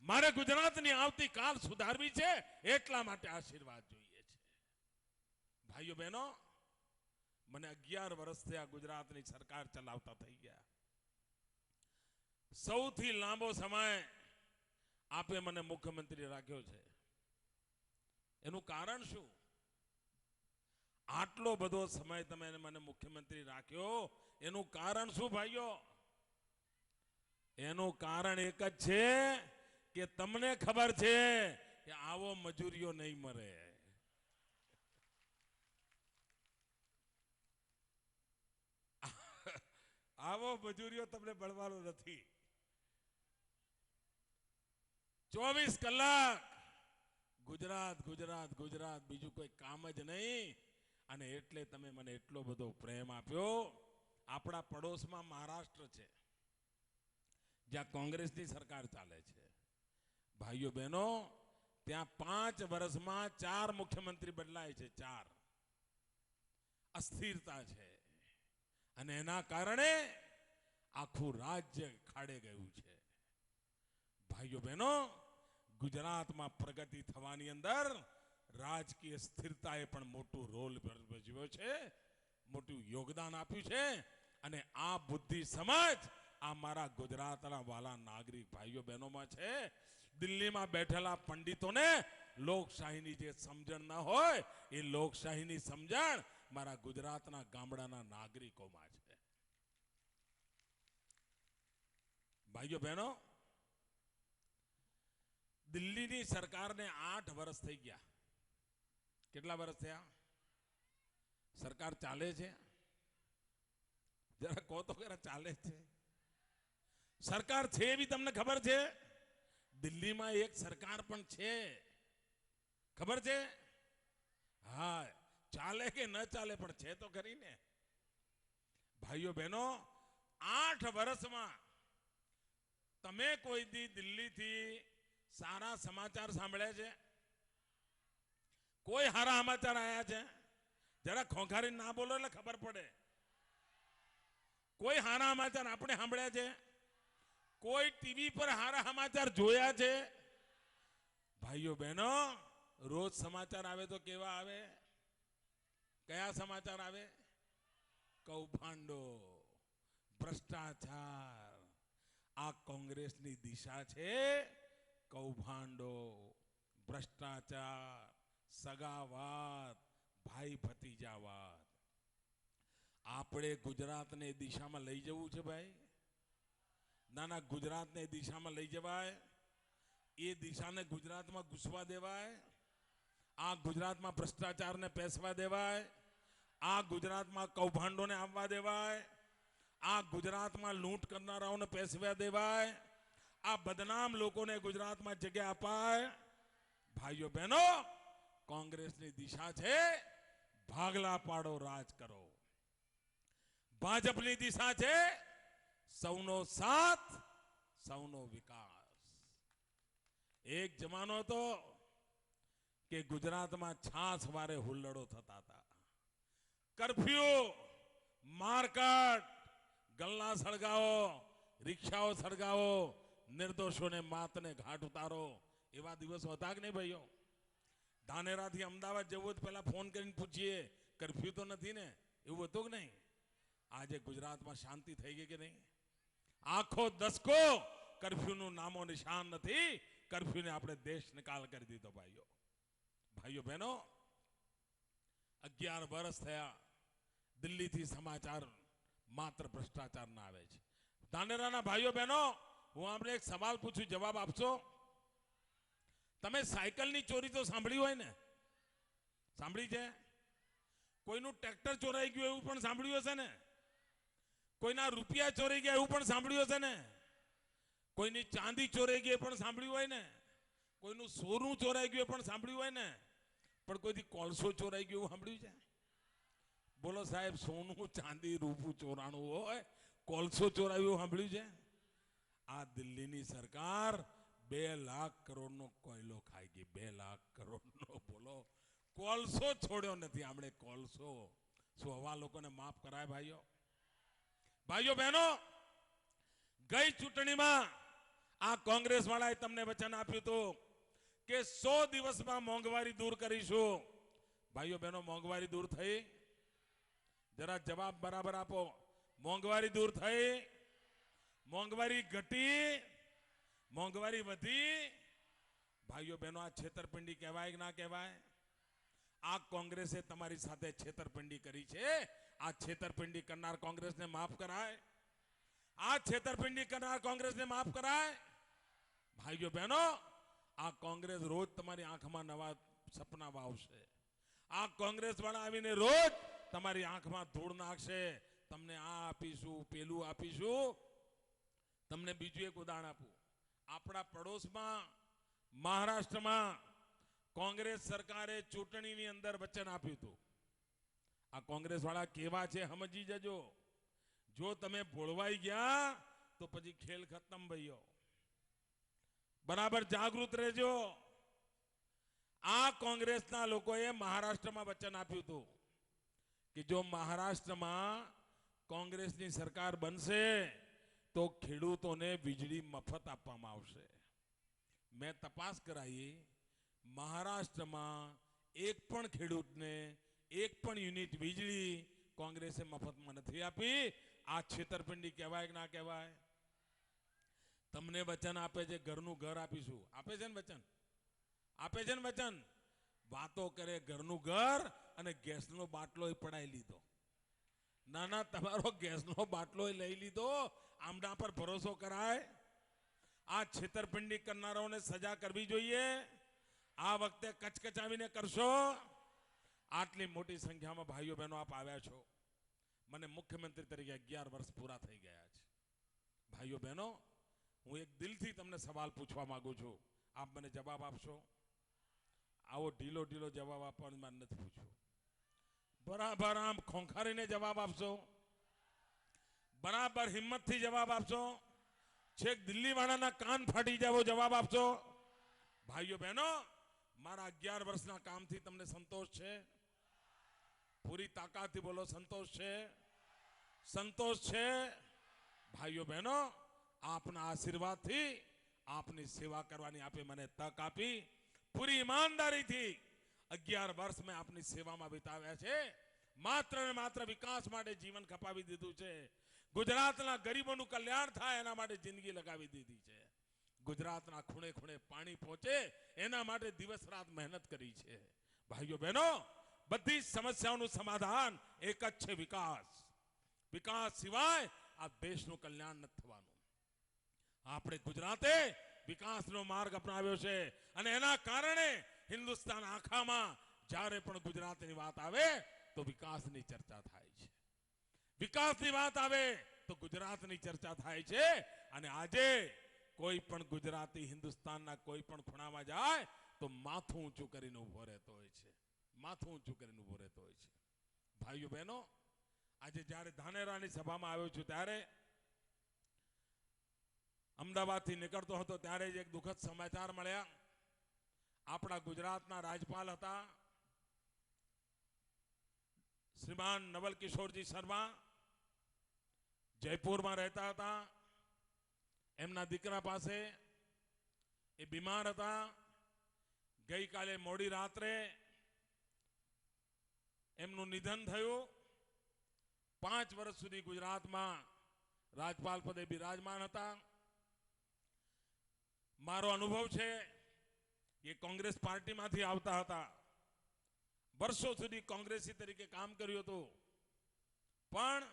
મારે ગુજરાતની આવતીકાલ સુધારવી છે, એટલા માટે આશીર્વાદ જોઈએ છે. ભાઈઓ બહેનો, મને 11 વર્ષથી આ ગુજરાતની સરકાર ચલાવતા થઈ ગયા. સૌથી લાંબો સમય આપે મને મુખ્યમંત્રી રાખ્યો છે. એનું કારણ શું? આટલો બધો સમય તમે મને મુખ્યમંત્રી રાખ્યો, એનું કારણ શું ભાઈઓ? એનું કારણ એક જ છે કે તમને ખબર છે કે આવો મજૂરીઓ નહીં મળે. આવો મજૂરીઓ તમને મળવાનો નથી. 24 કલાક ગુજરાત ગુજરાત ગુજરાત, બીજું કોઈ કામ જ નહીં. અને એટલે તમે મને એટલો બધો પ્રેમ આપ્યો. આપણા પડોશમાં મહારાષ્ટ્ર છે, જ્યાં કોંગ્રેસની સરકાર ચાલે છે. ભાઈઓ બહેનો, ત્યાં 5 વર્ષમાં 4 મુખ્યમંત્રી બદલાય છે. 4 અસ્થિરતા છે અને એના કારણે આખું રાજ્ય ખાડે ગયું છે. ભાઈઓ બહેનો, ગુજરાતમાં પ્રગતિ થવાની અંદર રાજકીય સ્થિરતાએ પણ મોટું રોલ ભજવ્યો છે, મોટું યોગદાન આપ્યું છે. અને આ બુદ્ધિ સમજ આ મારા ગુજરાતના વાલા નાગરિક ભાઈઓ બહેનોમાં છે. દિલ્હીમાં બેઠેલા પંડિતોને લોકશાહીની જે સમજણ ન હોય, એ લોકશાહીની સમજણ મારા ગુજરાતના ગામડાના નાગરિકોમાં છે. ભાઈઓ બહેનો, દિલ્હીની સરકારને 8 વર્ષ થઈ ગયા. કેટલા વર્ષ થયા? સરકાર ચાલે છે. જરા કહો તો ખરા ચાલે છે? સરકાર છે એવી તમને ખબર છે? દિલ્હીમાં એક સરકાર પણ છે, ખબર છે? હા, ચાલે કે ન ચાલે પણ છે તો ખરી ને. ભાઈઓ બહેનો, 8 વર્ષમાં તમે કોઈ દી દિલ્હીથી સારા સમાચાર સાંભળ્યા છે? કોઈ સારા સમાચાર આયા છે? જરા ખોખારી ના બોલો એટલે ખબર પડે. કોઈ સારા સમાચાર આપણે સાંભળ્યા છે? કોઈ ટીવી પર સારા સમાચાર જોયા છે? ભાઈઓ બહેનો, રોજ સમાચાર આવે તો કેવા આવે? કયા સમાચાર આવે? કૌભાંડો, ભ્રષ્ટાચાર. આ કોંગ્રેસની દિશા છે. કૌભાંડો, ભ્રષ્ટાચાર, સગાવાદ, ભાઈ ભતીજાવાદ. આપણે ગુજરાતને દિશામાં લઈ જવું છે ભાઈ. નાના ગુજરાતને દિશામાં લઈ જવાય? એ દિશાને ગુજરાતમાં ઘૂસવા દેવાય? આ ગુજરાતમાં ભ્રષ્ટાચારને પેસવા દેવાય? આ ગુજરાતમાં કૌભાંડોને આવવા દેવાય? આ ગુજરાતમાં લૂંટ કરનારાઓને પેસવા દેવાય? આ બદનામ લોકોને ગુજરાતમાં જગ્યા અપાય? ભાઈઓ બહેનો, કોંગ્રેસની દિશા છે ભાગલા પાડો, રાજ કરો. ભાજપની દિશા છે સૌનો સાથ, સૌનો વિકાસ. એક જમાનો હતો કે ગુજરાતમાં છાસ વારે હુલ્લડો થતા હતા. કર્ફ્યુ, મારકાટ, ગલ્લા સળગાવો, રિક્ષાઓ સળગાવો, નિર્દોષોને માતને ઘાટ ઉતારો. એવા દિવસો હતા કે નહીં ભાઈઓ? ધાનેરાથી અમદાવાદ જવું તો પહેલા ફોન કરીને પૂછીએ કર્ફ્યુ તો નથી ને, એવું હતું કે નહીં? આજે ગુજરાતમાં શાંતિ થઈ ગઈ કે નહીં? આખો દસકો કર્ફ્યુનું નામો નિશાન નથી. કર્ફ્યુને આપણે દેશ નિકાલ કરી દીધો ભાઈઓ. ભાઈઓ બહેનો, 11 વર્ષ થયા, દિલ્હીથી સમાચાર માત્ર ભ્રષ્ટાચારના આવે છે. ધાનેરાના ભાઈઓ બહેનો, હું આપણે એક સવાલ પૂછું, જવાબ આપશો? તમે સાયકલની ચોરી તો સાંભળી હોય ને? સાંભળી છે? કોઈનું ટ્રેક્ટર ચોરાઈ ગયું એવું પણ સાંભળ્યું હશે ને? કોઈના રૂપિયા ચોરી ગયા એવું પણ સાંભળ્યું હશે ને? કોઈની ચાંદી ચોરાઈ ગઈ પણ સાંભળ્યું હોય ને? કોઈનું સોનું ચોરાઈ ગયું પણ સાંભળ્યું હોય ને? પણ કોઈથી કોલસો ચોરાઈ ગયું એવું સાંભળ્યું છે? બોલો સાહેબ, સોનું, ચાંદી, રૂપું ચોરાણું હોય, કોલસો ચોરાયું એવું સાંભળ્યું છે? આ દિલ્હીની સરકાર 2 લાખ કરોડનો કોયલો ખાઈ ગઈ. 2 લાખ કરોડનો. બોલો, કોલસો છોડ્યો નથી આપણે. કોલસો શું આવા લોકોને માફ કરાય ભાઈઓ? ભાઈઓ બહેનો, ગઈ ચૂંટણીમાં આ કોંગ્રેસ વાળાએ તમને વચન આપ્યું હતું કે 100 દિવસમાં મોંઘવારી દૂર કરીશું. ભાઈઓ બહેનો, મોંઘવારી દૂર થઈ? જરા જવાબ બરાબર આપો. મોંઘવારી દૂર થઈ? મોંઘવારી ઘટી? મોંઘવારી વધી? ભાઈઓ બહેનો, આ છેતરપિંડી કહેવાય કે ના કહેવાય? આ કોંગ્રેસે તમારી સાથે છેતરપિંડી કરી છે. આ છેતરપિંડી કરનાર કોંગ્રેસને માફ કરાય? આ છેતરપિંડી કરનાર કોંગ્રેસને માફ કરાય? ભાઈઓ બહેનો, આ કોંગ્રેસ રોજ તમારી આંખમાં નવા સપના વાવશે. આ કોંગ્રેસ વાળા આવીને રોજ તમારી આંખમાં ધૂળ નાખશે. તમને આ આપીશું, પેલું આપીશું. તમને બીજું એક ઉદાહરણ આપું. આપણા પડોશમાં મહારાષ્ટ્રમાં કોંગ્રેસ સરકારે ચૂંટણીની અંદર વચન આપ્યું હતું. આ કોંગ્રેસ વાળા કેવા છે સમજી જજો. જો તમે ભોળવાઈ ગયા તો પછી ખેલ ખતમ ભાઈઓ. બરાબર જાગૃત રહેજો. આ કોંગ્રેસના લોકોએ મહારાષ્ટ્રમાં વચન આપ્યું હતું કે જો મહારાષ્ટ્રમાં કોંગ્રેસની સરકાર બનશે તો ખેડૂતોને વીજળી મફત આપવામાં આવશે. મેં તપાસ કરાવી, મહારાષ્ટ્રમાં એક પણ ખેડૂતને એક પણ યુનિટ વીજળી કોંગ્રેસે મફતમાં નથી આપી. આ છેતરપિંડી કહેવાય કે ના કહેવાય? તમને વચન આપે છે ઘરનું ઘર આપીશું. આપે છે ને વચન? આપે છે ને વચન? વાતો કરે ઘરનું ઘર અને ગેસનો બાટલો પડાવી લીધો. ના ના, તમારો ગેસનો બાટલો લઈ લીધો. આમના પર ભરોસો કરાય? આ છેતરપિંડી કરનારાઓને સજા કરવી જોઈએ. આ વખતે કચકચાવીને કરશો. આટલી મોટી સંખ્યામાં ભાઈઓ બહેનો આપ આવ્યા છો. મને મુખ્યમંત્રી તરીકે 11 વર્ષ પૂરા થઈ ગયા છે. ભાઈઓ બહેનો, હું એક દિલથી તમને સવાલ પૂછવા માંગુ છું. આપ મને જવાબ આપશો? આવો ઢીલો ઢીલો જવાબ આપવાનું મારે નથી પૂછવું. બરાબર આમ ખોંખારીને જવાબ આપશો? બરાબર હિંમતથી જવાબ આપશો? છેક દિલ્હીવાળાના કાન ફાટી જાવો જવાબ આપશો? ભાઈઓ બહેનો, મારા 11 વર્ષના કામથી તમને સંતોષ છે? પૂરી તાકાતથી બોલો, સંતોષ છે? સંતોષ છે? ભાઈઓ બહેનો, આપના આશીર્વાદથી આપની સેવા કરવાની આપે મને તક આપી. પૂરી ઈમાનદારીથી 11 વર્ષ મેં આપની સેવામાં વિતાવ્યા છે. માત્ર ને માત્ર વિકાસ માટે જીવન ખપાવી દીધું છે. ગુજરાતના ગરીબોનું કલ્યાણ થાય એના માટે જિંદગી લગાવી દીધી છે. ગુજરાતના ખૂણે ખૂણે પાણી પહોંચે એના માટે દિવસ રાત મહેનત કરી છે. ભાઈઓ બહેનો, બધી સમસ્યાઓનું સમાધાન એક જ છે, વિકાસ. વિકાસ સિવાય આ દેશનું કલ્યાણ નથી થવાનું. આપણે ગુજરાતે વિકાસનો માર્ગ અપનાવ્યો છે અને એના કારણે હિન્દુસ્તાન આખામાં જ્યારે પણ ગુજરાતની વાત આવે તો વિકાસની ચર્ચા થાય છે. વિકાસની વાત આવે તો ગુજરાતની ચર્ચા થાય છે. અને આજે કોઈ પણ ગુજરાતી હિન્દુસ્તાનના કોઈ પણ ખૂણામાં જાય તો માથું ઊંચું કરીને ઊભો રહેતો હોય છે. માથું ઊંચું કરીને ઊભો રહેતો હોય છે. ભાઈઓ બહેનો, આજે જ્યારે ધાનેરાની સભામાં આવ્યો છું ત્યારે અમદાવાદથી નીકળતો હતો ત્યારે જ એક દુઃખદ સમાચાર મળ્યા. આપણા ગુજરાતના રાજ્યપાલ હતા શ્રીમાન નવલ કિશોરજી શર્મા. જયપુરમાં રહેતા હતા. એમના દીકરા પાસે એ બીમાર હતા. ગઈકાલે મોડી રાત્રે એમનું નિધન થયું. 5 વર્ષ સુધી ગુજરાતમાં રાજ્યપાલ પદે બિરાજમાન હતા. મારો અનુભવ છે કે કોંગ્રેસ પાર્ટીમાંથી આવતા હતા. વર્ષો સુધી કોંગ્રેસી તરીકે કામ કર્યું હતું. પણ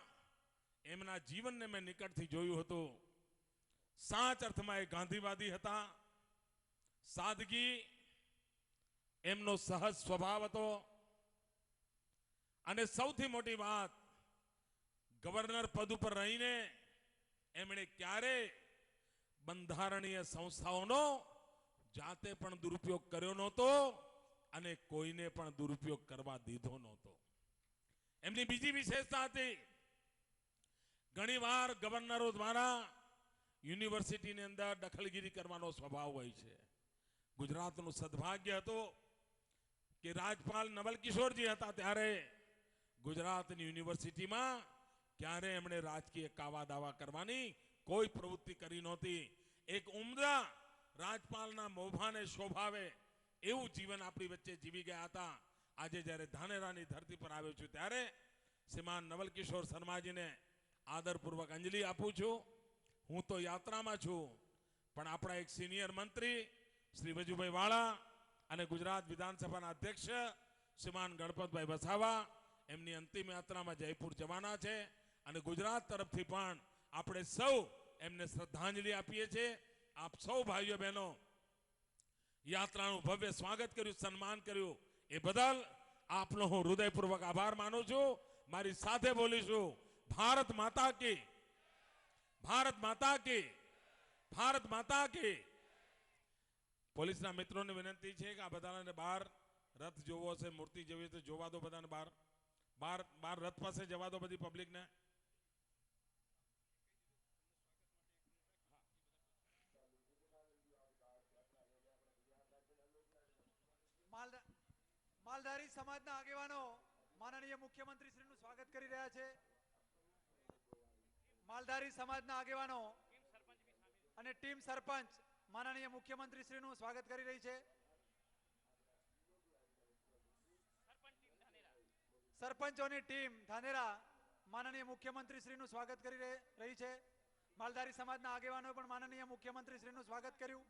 એમના જીવનને મેં નિકટથી જોયું હતું. સાચ અર્થમાં એ ગાંધીવાદી હતા. સાદગી એમનો સહજ સ્વભાવ હતો. અને સૌથી મોટી વાત, ગવર્નર પદ ઉપર રહીને એમણે ક્યારે બંધારણીય સંસ્થાઓનો જાતે પણ દુરુપયોગ કર્યો નહોતો અને કોઈને પણ દુરુપયોગ કરવા દીધો નહોતો. એમની બીજી વિશેષતા હતી, ઘણીવાર ગવર્નરો દ્વારા યુનિવર્સિટીની અંદર દખલગીરી કરવાનો સ્વભાવ હોય છે. ગુજરાતનું સદભાગ્ય હતું કે રાજ્યપાલ નવલ કિશોરજી હતા ત્યારે ગુજરાતની યુનિવર્સિટીમાં ક્યારે એમણે રાજકીય કાવા દાવા કરવાની કોઈ પ્રવૃત્તિ કરી નહોતી. એક ઉમદા રાજ્યપાલના મોભાને શોભાવે એવું જીવન આપણી વચ્ચે જીવી ગયા હતા. આજે જ્યારે ધાનેરાની ધરતી પર આવ્યો છું ત્યારે શ્રીમાન નવલ કિશોર શર્માજીને આદરપૂર્વક અંજલિ આપું છું. હું તો યાત્રામાં છું, પણ આપણા એક સિનિયર મંત્રી શ્રી વજુભાઈ વાળા અને ગુજરાત વિધાનસભાના અધ્યક્ષ શ્રીમાન ગણપતભાઈ વસાવા એમની અંતિમ યાત્રામાં જયપુર જવાના છે અને ગુજરાત તરફથી પણ આપણે સૌ એમને શ્રદ્ધાંજલિ આપીએ છીએ. આપ સૌ ભાઈઓ બહેનો યાત્રાનું ભવ્ય સ્વાગત કર્યું, સન્માન કર્યું, એ બદલ આપનો હું હૃદયપૂર્વક આભાર માનું છું. મારી સાથે બોલીશું, ભારત માતા કી, ભારત માતા કી, ભારત માતા કી. પોલીસના મિત્રોને વિનંતી છે કે આ બધાને બહાર રથ જોવો છે, મૂર્તિ જોવી તો જોવા દો. બધાને બહાર બહાર બહાર રથ પાસે જવા દો બધી પબ્લિકને. માલધારી સમાજના આગેવાનો માનનીય મુખ્યમંત્રી શ્રીનું સ્વાગત કરી રહ્યા છે. માલધારી સમાજના આગેવાનો અને ટીમ સરપંચ માનનીય મુખ્યમંત્રી શ્રીનું સ્વાગત કરી રહી છે. સરપંચોની ટીમ ધાનેરા માનનીય મુખ્યમંત્રી શ્રીનું સ્વાગત કરી રહી છે. માલધારી સમાજના આગેવાનોએ પણ માનનીય મુખ્યમંત્રી શ્રીનું સ્વાગત કર્યું.